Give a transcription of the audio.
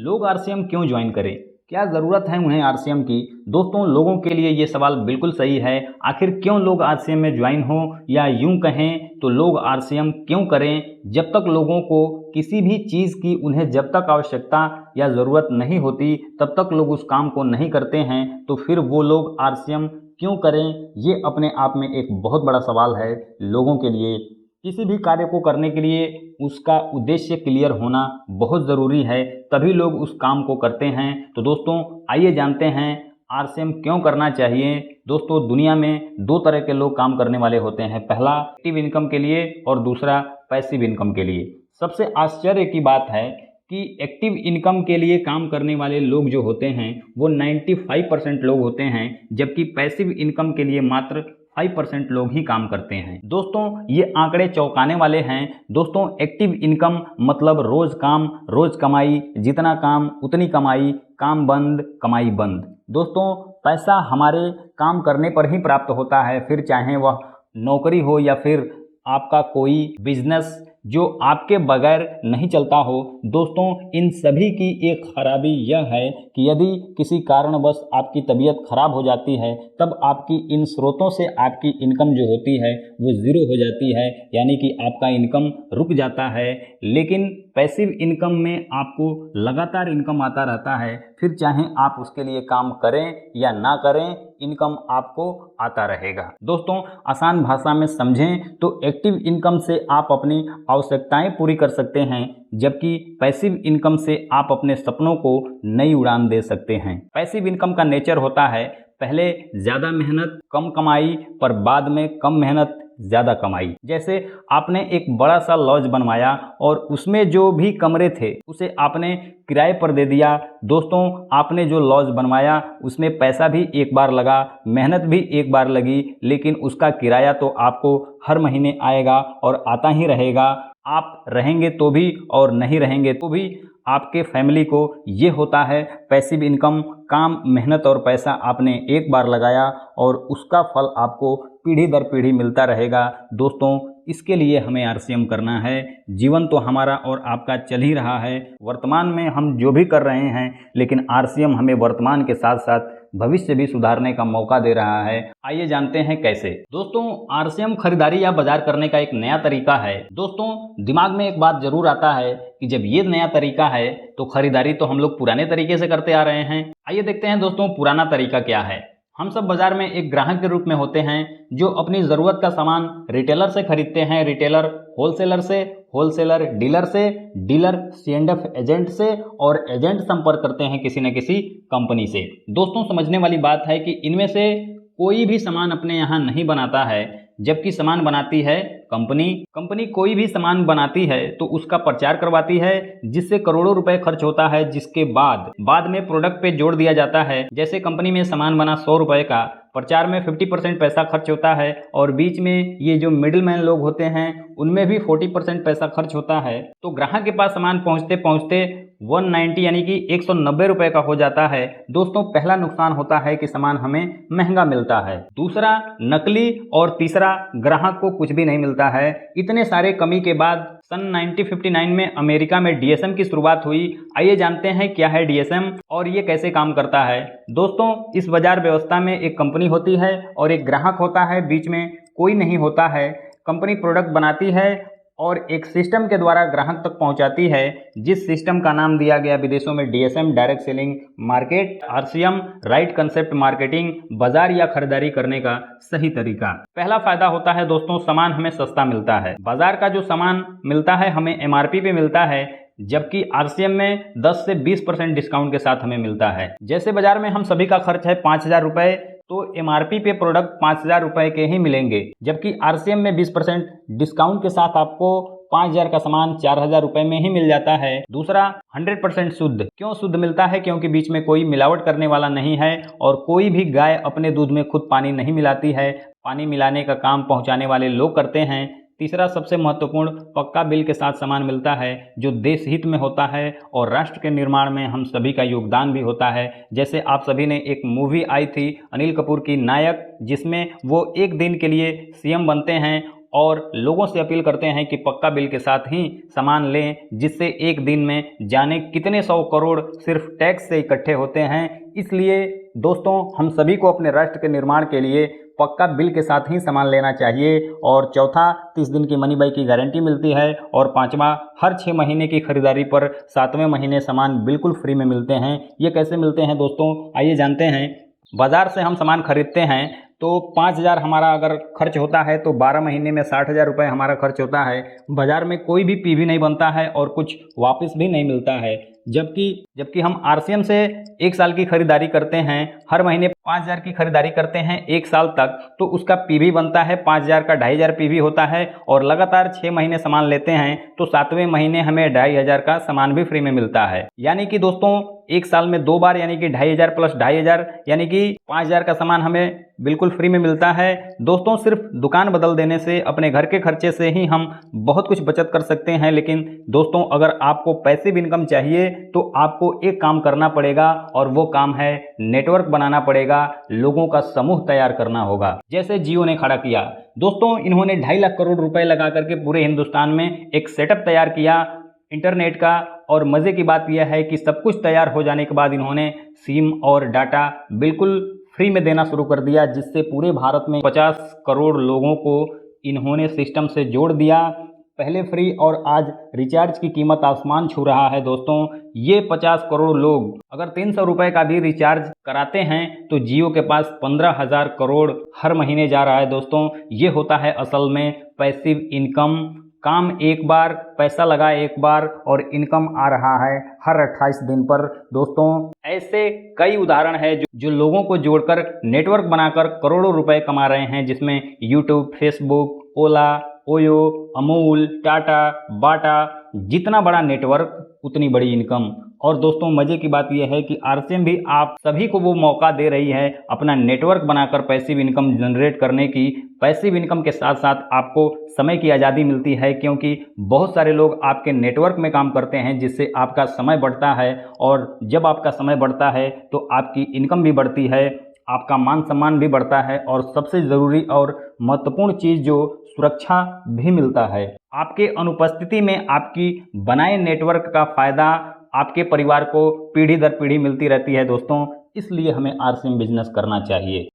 लोग आरसीएम क्यों ज्वाइन करें? क्या ज़रूरत है उन्हें आरसीएम की? दोस्तों, लोगों के लिए ये सवाल बिल्कुल सही है। आखिर क्यों लोग आरसीएम में ज्वाइन हों, या यूं कहें तो लोग आरसीएम क्यों करें? जब तक लोगों को किसी भी चीज़ की उन्हें जब तक आवश्यकता या ज़रूरत नहीं होती तब तक लोग उस काम को नहीं करते हैं, तो फिर वो लोग आरसीएम क्यों करें? ये अपने आप में एक बहुत बड़ा सवाल है लोगों के लिए। किसी भी कार्य को करने के लिए उसका उद्देश्य क्लियर होना बहुत ज़रूरी है, तभी लोग उस काम को करते हैं। तो दोस्तों, आइए जानते हैं आरसीएम क्यों करना चाहिए। दोस्तों, दुनिया में दो तरह के लोग काम करने वाले होते हैं, पहला एक्टिव इनकम के लिए और दूसरा पैसिव इनकम के लिए। सबसे आश्चर्य की बात है कि एक्टिव इनकम के लिए काम करने वाले लोग जो होते हैं वो 95% लोग होते हैं, जबकि पैसिव इनकम के लिए मात्र 5% लोग ही काम करते हैं। दोस्तों, ये आंकड़े चौंकाने वाले हैं। दोस्तों, एक्टिव इनकम मतलब रोज काम रोज कमाई, जितना काम उतनी कमाई, काम बंद कमाई बंद। दोस्तों, पैसा हमारे काम करने पर ही प्राप्त होता है, फिर चाहे वह नौकरी हो या फिर आपका कोई बिजनेस जो आपके बगैर नहीं चलता हो। दोस्तों, इन सभी की एक खराबी यह है कि यदि किसी कारणवश आपकी तबीयत खराब हो जाती है तब आपकी इन स्रोतों से आपकी इनकम जो होती है वो ज़ीरो हो जाती है, यानी कि आपका इनकम रुक जाता है। लेकिन पैसिव इनकम में आपको लगातार इनकम आता रहता है, फिर चाहे आप उसके लिए काम करें या ना करें, इनकम आपको आता रहेगा। दोस्तों, आसान भाषा में समझें तो एक्टिव इनकम से आप अपनी आवश्यकताएं पूरी कर सकते हैं, जबकि पैसिव इनकम से आप अपने सपनों को नई उड़ान दे सकते हैं। पैसिव इनकम का नेचर होता है पहले ज़्यादा मेहनत कम कमाई, पर बाद में कम मेहनत ज़्यादा कमाई। जैसे आपने एक बड़ा सा लॉज बनवाया और उसमें जो भी कमरे थे उसे आपने किराए पर दे दिया। दोस्तों, आपने जो लॉज बनवाया उसमें पैसा भी एक बार लगा, मेहनत भी एक बार लगी, लेकिन उसका किराया तो आपको हर महीने आएगा और आता ही रहेगा। आप रहेंगे तो भी और नहीं रहेंगे तो भी आपके फैमिली को ये होता है पैसिव इनकम। काम, मेहनत और पैसा आपने एक बार लगाया और उसका फल आपको पीढ़ी दर पीढ़ी मिलता रहेगा। दोस्तों, इसके लिए हमें आरसीएम करना है। जीवन तो हमारा और आपका चल ही रहा है, वर्तमान में हम जो भी कर रहे हैं, लेकिन आरसीएम हमें वर्तमान के साथ साथ भविष्य भी सुधारने का मौका दे रहा है। आइए जानते हैं कैसे। दोस्तों, आरसीएम खरीदारी या बाजार करने का एक नया तरीका है। दोस्तों, दिमाग में एक बात जरूर आता है कि जब ये नया तरीका है तो खरीदारी तो हम लोग पुराने तरीके से करते आ रहे हैं। आइए देखते हैं दोस्तों, पुराना तरीका क्या है। हम सब बाजार में एक ग्राहक के रूप में होते हैं जो अपनी ज़रूरत का सामान रिटेलर से खरीदते हैं, रिटेलर होलसेलर से, होलसेलर डीलर से, डीलर C&F एजेंट से, और एजेंट संपर्क करते हैं किसी न किसी कंपनी से। दोस्तों, समझने वाली बात है कि इनमें से कोई भी सामान अपने यहाँ नहीं बनाता है, जबकि सामान बनाती है कंपनी। कंपनी कोई भी सामान बनाती है तो उसका प्रचार करवाती है, जिससे करोड़ों रुपए खर्च होता है, जिसके बाद में प्रोडक्ट पे जोड़ दिया जाता है। जैसे कंपनी में सामान बना 100 रुपए का, प्रचार में 50% पैसा खर्च होता है, और बीच में ये जो मिडिल मैन लोग होते हैं उनमें भी 40% पैसा खर्च होता है। तो ग्राहक के पास सामान पहुंचते पहुंचते 190 यानी कि 190 रुपए का हो जाता है। दोस्तों, पहला नुकसान होता है कि सामान हमें महंगा मिलता है, दूसरा नकली, और तीसरा ग्राहक को कुछ भी नहीं मिलता है। इतने सारे कमी के बाद सन 1959 में अमेरिका में DSM की शुरुआत हुई। आइए जानते हैं क्या है DSM और ये कैसे काम करता है। दोस्तों, इस बाजार व्यवस्था में एक कंपनी होती है और एक ग्राहक होता है, बीच में कोई नहीं होता है। कंपनी प्रोडक्ट बनाती है और एक सिस्टम के द्वारा ग्राहक तक पहुंचाती है, जिस सिस्टम का नाम दिया गया विदेशों में DSM, direct selling market, RCM, right concept marketing, बाजार या खरीदारी करने का सही तरीका। पहला फायदा होता है दोस्तों, सामान हमें सस्ता मिलता है। बाजार का जो सामान मिलता है हमें MRP पे मिलता है, जबकि RCM में 10 से 20% डिस्काउंट के साथ हमें मिलता है। जैसे बाजार में हम सभी का खर्च है 5,000 रुपए, तो MRP पे प्रोडक्ट 5,000 रुपए के ही मिलेंगे, जबकि RCM में 20% डिस्काउंट के साथ आपको 5,000 का सामान 4,000 रुपए में ही मिल जाता है। दूसरा, 100% शुद्ध। क्यों शुद्ध मिलता है? क्योंकि बीच में कोई मिलावट करने वाला नहीं है, और कोई भी गाय अपने दूध में खुद पानी नहीं मिलाती है, पानी मिलाने का काम पहुंचाने वाले लोग करते हैं। तीसरा, सबसे महत्वपूर्ण, पक्का बिल के साथ सामान मिलता है, जो देश हित में होता है और राष्ट्र के निर्माण में हम सभी का योगदान भी होता है। जैसे आप सभी ने एक मूवी आई थी अनिल कपूर की नायक, जिसमें वो एक दिन के लिए CM बनते हैं और लोगों से अपील करते हैं कि पक्का बिल के साथ ही सामान लें, जिससे एक दिन में जाने कितने 100 करोड़ सिर्फ टैक्स से इकट्ठे होते हैं। इसलिए दोस्तों, हम सभी को अपने राष्ट्र के निर्माण के लिए पक्का बिल के साथ ही सामान लेना चाहिए। और चौथा, 30 दिन की मनी बैक की गारंटी मिलती है। और पांचवा, हर 6 महीने की खरीदारी पर 7वें महीने सामान बिल्कुल फ्री में मिलते हैं। ये कैसे मिलते हैं दोस्तों, आइए जानते हैं। बाज़ार से हम सामान खरीदते हैं तो 5,000 हमारा अगर खर्च होता है तो 12 महीने में 60,000 रुपये हमारा खर्च होता है। बाज़ार में कोई भी पीवी नहीं बनता है और कुछ वापस भी नहीं मिलता है। जबकि हम आरसीएम से 1 साल की खरीदारी करते हैं, हर महीने 5,000 की खरीदारी करते हैं 1 साल तक, तो उसका पीवी बनता है 5,000 का 2,500 पीवी होता है। और लगातार 6 महीने सामान लेते हैं तो 7वें महीने हमें 2,500 का सामान भी फ्री में मिलता है। यानी कि दोस्तों, 1 साल में 2 बार, यानी कि 2,500 प्लस 2,500, यानी कि 5,000 का सामान हमें बिल्कुल फ्री में मिलता है। दोस्तों, सिर्फ दुकान बदल देने से, अपने घर के खर्चे से ही हम बहुत कुछ बचत कर सकते हैं। लेकिन दोस्तों, अगर आपको पैसिव इनकम चाहिए तो आपको एक काम करना पड़ेगा, और वो काम है नेटवर्क बनाना पड़ेगा, लोगों का समूह तैयार करना होगा, जैसे जियो ने खड़ा किया। दोस्तों, इन्होंने 2.5 लाख करोड़ रुपए लगा करके पूरे हिंदुस्तान में एक सेटअप तैयार किया इंटरनेट का। और मज़े की बात यह है कि सब कुछ तैयार हो जाने के बाद इन्होंने सिम और डाटा बिल्कुल फ्री में देना शुरू कर दिया, जिससे पूरे भारत में 50 करोड़ लोगों को इन्होंने सिस्टम से जोड़ दिया। पहले फ्री और आज रिचार्ज की कीमत आसमान छू रहा है। दोस्तों, ये 50 करोड़ लोग अगर 300 रुपये का भी रिचार्ज कराते हैं तो जियो के पास 15,000 करोड़ हर महीने जा रहा है। दोस्तों, ये होता है असल में पैसिव इनकम। काम एक बार, पैसा लगा एक बार और इनकम आ रहा है हर 28 दिन पर। दोस्तों, ऐसे कई उदाहरण है जो लोगों को जोड़कर नेटवर्क बनाकर करोड़ों रुपए कमा रहे हैं, जिसमें यूट्यूब, फेसबुक, ओला, ओयो, अमूल, टाटा, बाटा। जितना बड़ा नेटवर्क उतनी बड़ी इनकम। और दोस्तों, मज़े की बात यह है कि आरसीएम भी आप सभी को वो मौका दे रही है अपना नेटवर्क बनाकर पैसिव इनकम जनरेट करने की। पैसिव इनकम के साथ साथ आपको समय की आज़ादी मिलती है, क्योंकि बहुत सारे लोग आपके नेटवर्क में काम करते हैं, जिससे आपका समय बढ़ता है। और जब आपका समय बढ़ता है तो आपकी इनकम भी बढ़ती है, आपका मान सम्मान भी बढ़ता है, और सबसे ज़रूरी और महत्वपूर्ण चीज़ जो सुरक्षा भी मिलता है। आपके अनुपस्थिति में आपकी बनाए नेटवर्क का फ़ायदा आपके परिवार को पीढ़ी दर पीढ़ी मिलती रहती है। दोस्तों, इसलिए हमें आरसीएम बिजनेस करना चाहिए।